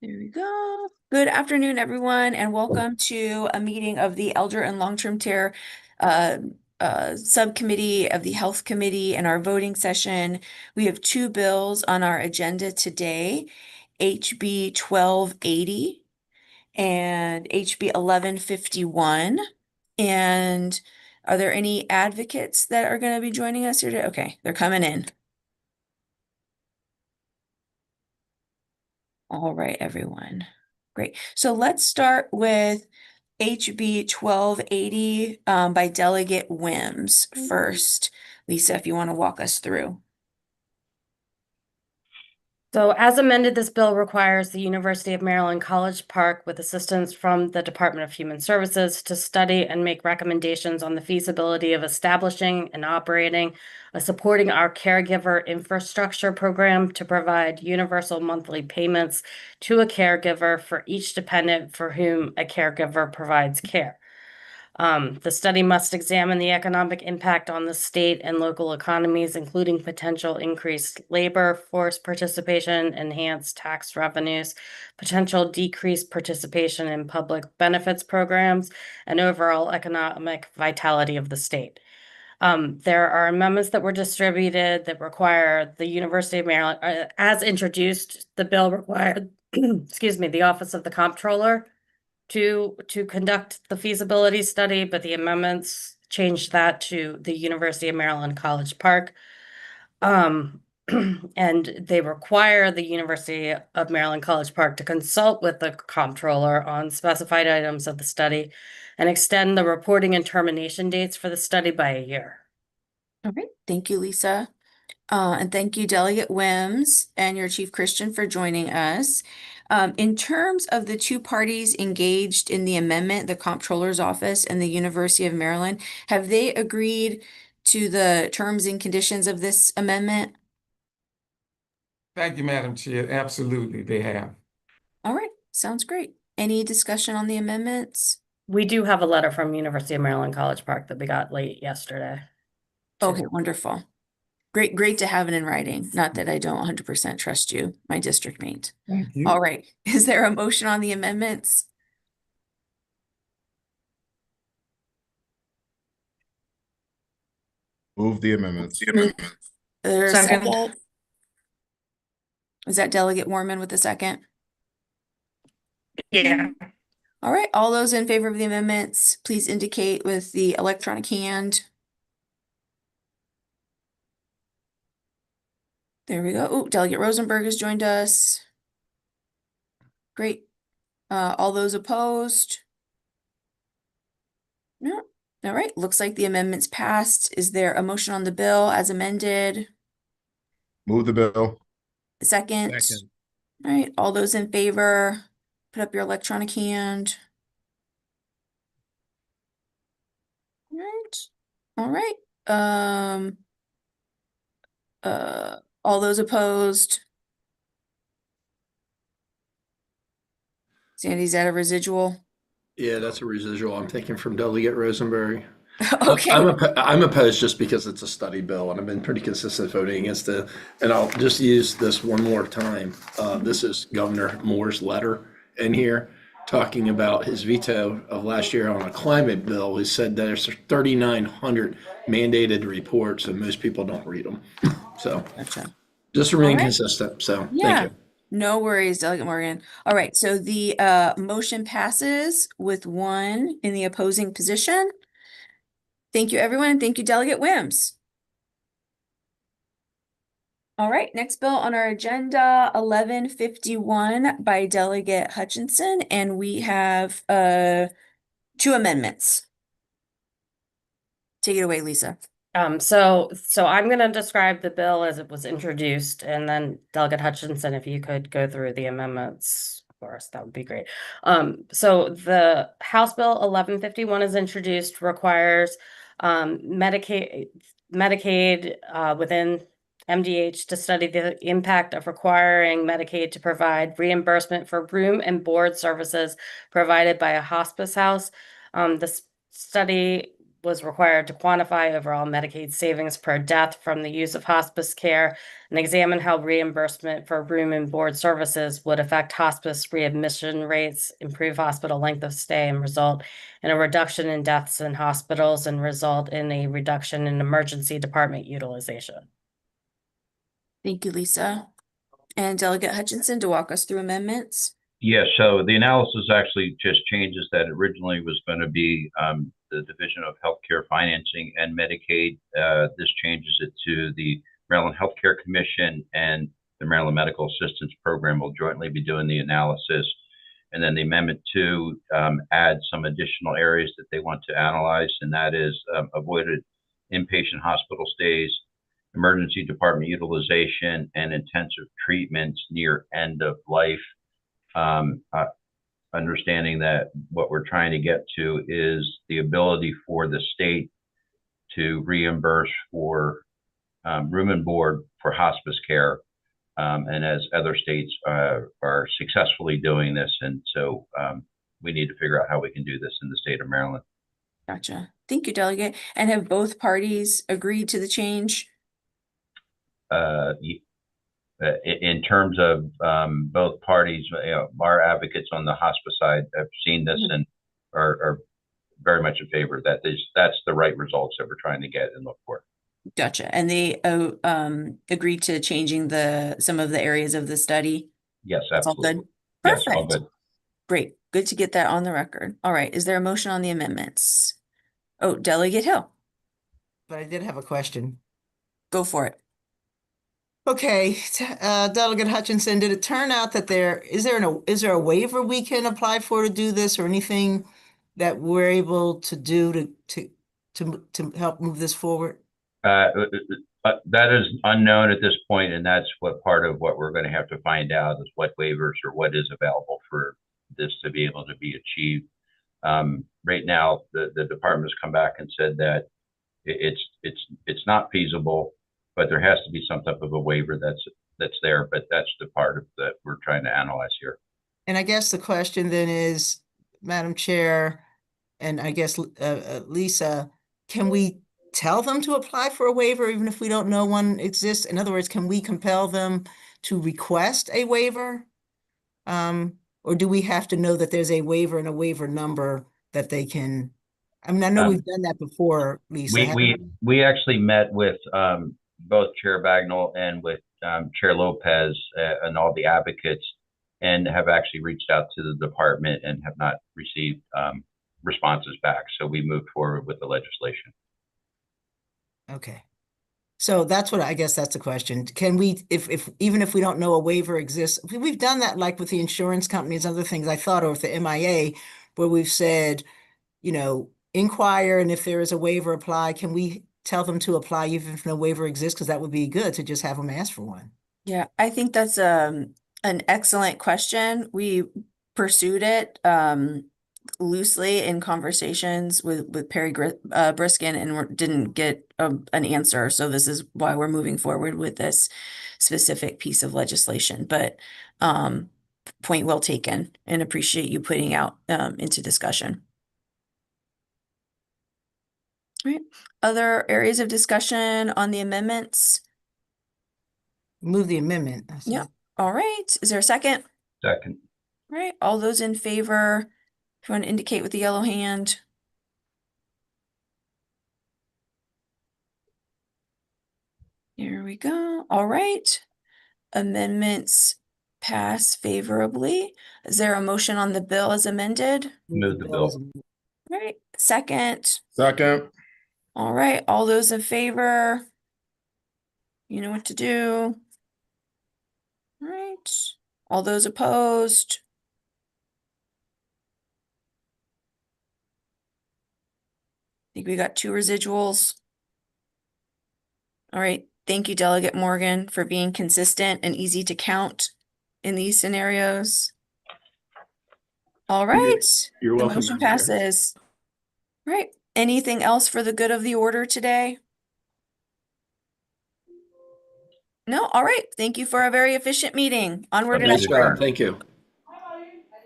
There we go. Good afternoon, everyone, and welcome to a meeting of the Elder and Long-Term Care uh, Subcommittee of the Health Committee and our voting session. We have two bills on our agenda today, HB 1280 and HB 1151. And are there any advocates that are going to be joining us here today? Okay, they're coming in. All right, everyone. Great. So let's start with HB 1280 by Delegate Wims first. Lisa, if you want to walk us through. So as amended, this bill requires the University of Maryland College Park, with assistance from the Department of Human Services, to study and make recommendations on the feasibility of establishing and operating a Supporting Our Caregiver Infrastructure program to provide universal monthly payments to a caregiver for each dependent for whom a caregiver provides care. The study must examine the economic impact on the state and local economies, including potential increased labor force participation, enhanced tax revenues, potential decreased participation in public benefits programs, and overall economic vitality of the state. There are amendments that were distributed that require the University of Maryland, as introduced, the bill required, excuse me, the Office of the Comptroller to conduct the feasibility study, but the amendments changed that to the University of Maryland College Park. And they require the University of Maryland College Park to consult with the comptroller on specified items of the study and extend the reporting and termination dates for the study by a year. All right. Thank you, Lisa. And thank you, Delegate Wims and your Chief Christian for joining us. In terms of the two parties engaged in the amendment, the Comptroller's Office and the University of Maryland, have they agreed to the terms and conditions of this amendment? Thank you, Madam Chair. Absolutely, they have. All right, sounds great. Any discussion on the amendments? We do have a letter from University of Maryland College Park that we got late yesterday. Okay, wonderful. Great to have it in writing. Not that I don't 100% trust you, my district mate. Thank you. All right, is there a motion on the amendments? Move the amendments. There's a Second. second. Is that Delegate Warman with the second? Yeah. All right, all those in favor of the amendments, please indicate with the electronic hand. There we go. Oh, Delegate Rosenberg has joined us. Great. All those opposed? No. All right, looks like the amendment's passed. Is there a motion on the bill as amended? Move the bill. Second? Second. All right, all those in favor, put up your electronic hand. All right. All right. All those opposed? Sandy's at a residual. Yeah, that's a residual. I'm thinking from Delegate Rosenberg. Okay. I'm opposed just because it's a study bill, and I've been pretty consistent voting against it. And I'll just use this one more time. This is Governor Moore's letter in here talking about his veto of last year on a climate bill. He said that there's 3,900 mandated reports, and most people don't read them. So Gotcha. just remain All right. consistent. So Yeah. thank you. No worries, Delegate Morgan. All right, so the motion passes with one in the opposing position. Thank you, everyone, and thank you, Delegate Wims. All right, next bill on our agenda, 1151 by Delegate Hutchinson, and we have two amendments. Take it away, Lisa. So I'm going to describe the bill as it was introduced, and then Delegate Hutchinson, if you could go through the amendments for us, that would be great. So the House Bill 1151 is introduced, requires Medicaid within MDH to study the impact of requiring Medicaid to provide reimbursement for room and board services provided by a hospice house. This study was required to quantify overall Medicaid savings per death from the use of hospice care and examine how reimbursement for room and board services would affect hospice readmission rates, improve hospital length of stay, and result in a reduction in deaths in hospitals and result in a reduction in emergency department utilization. Thank you, Lisa. And Delegate Hutchinson to walk us through amendments. Yeah, so the analysis actually just changes that originally was going to be the Division of Healthcare Financing and Medicaid. This changes it to the Maryland Healthcare Commission and the Maryland Medical Assistance Program will jointly be doing the analysis. And then the amendment to add some additional areas that they want to analyze, and that is avoided inpatient hospital stays, emergency department utilization, and intensive treatments near end of life. Understanding that what we're trying to get to is the ability for the state to reimburse for room and board for hospice care. And as other states are successfully doing this. And so we need to figure out how we can do this in the state of Maryland. Gotcha. Thank you, Delegate. And have both parties agreed to the change? In terms of both parties, our advocates on the hospice side have seen this and are very much in favor that that's the right results that we're trying to get and look for. Gotcha. And they agreed to changing some of the areas of the study? Yes, That's all absolutely. good? Yes, all Perfect. good. Great. Good to get that on the record. All right. Is there a motion on the amendments? Oh, Delegate Hill, But I did have a question. go for it. Okay, Delegate Hutchinson, did it turn out that is there a waiver we can apply for to do this or anything that we're able to do to help move this forward? That is unknown at this point, and that's what part of what we're going to have to find out is what waivers or what is available for this to be able to be achieved. Right now, the department has come back and said that it's not feasible, but there has to be some type of a waiver that's there. But that's the part of that we're trying to analyze here. And I guess the question then is, Madam Chair, and I guess Lisa, can we tell them to apply for a waiver even if we don't know one exists? In other words, can we compel them to request a waiver? Or do we have to know that there's a waiver and a waiver number that they can? I mean, I know we've done that before, Lisa. We actually met with both Chair Bagnall and with Chair Lopez and all the advocates, and have actually reached out to the department and have not received responses back. So we moved forward with the legislation. Okay. So that's what I guess that's the question. Can we, even if we don't know a waiver exists, we've done that like with the insurance companies, other things I thought, or with the MIA, where we've said, inquire, and if there is a waiver, apply. Can we tell them to apply even if no waiver exists? Because that would be good to just have them ask for one. Yeah, I think that's an excellent question. We pursued it loosely in conversations with Perry Briskin and didn't get an answer. So this is why we're moving forward with this specific piece of legislation. But point well taken, and appreciate you putting out into discussion. All right. Other areas of discussion on the amendments? Move the amendment. Yeah. All right. Is there a second? Second. All right. All those in favor, if you want to indicate with the yellow hand. Here we go. All right. Amendments pass favorably. Is there a motion on the bill as amended? Move the bill. All right. Second. Second. All right. All those in favor, you know what to do. All right. All those opposed. I think we got 2 residuals. All right. Thank you, Delegate Morgan, for being consistent and easy to count in these scenarios. All right. You're The welcome, motion Madam Chair. passes. All right. Anything else for the good of the order today? No? All right. Thank you for a very efficient meeting. Onward and Nice Nice upward. job. Thank you.